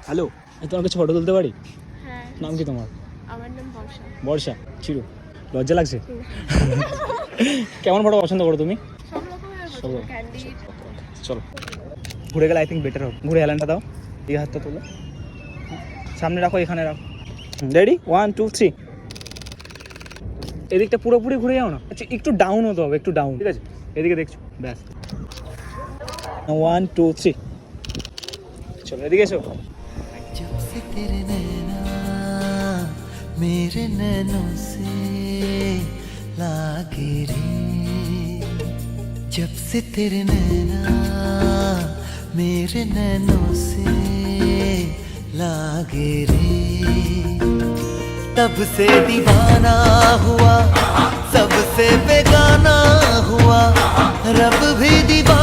Hello, তোমার কাছে photo তুলতে পারি? হ্যাঁ। নাম কি তোমার? আমার নাম বর্ষা। বর্ষা? চিরু? লজ্জা লাগছে? কেমন ফটো পছন্দ করো তুমি? সব রকমের সব রকম। ক্যান্ডিড। চলো ঘুরে গেলে আই থিঙ্ক বেটার হবে। ঘুরে হেলানটা দাও, এই হাতটা তোলো, সামনে রাখো, এখানে রাখো। রেডি? 1 2 3। এদিকটা পুরোপুরি ঘুরে যাও না, আচ্ছা একটু ডাউন হতে হবে, একটু ডাউন, ঠিক আছে? এদিকে দেখছো, ব্যাস। 1 2 3। চলো এদিকে এসো। जब से तेरे नैना मेरे नैनों से लागे रे, जब से तेरे नैना मेरे नैनों से लागे रे, तब से दीवाना हुआ, सबसे बेगाना हुआ, रब भी दीवाना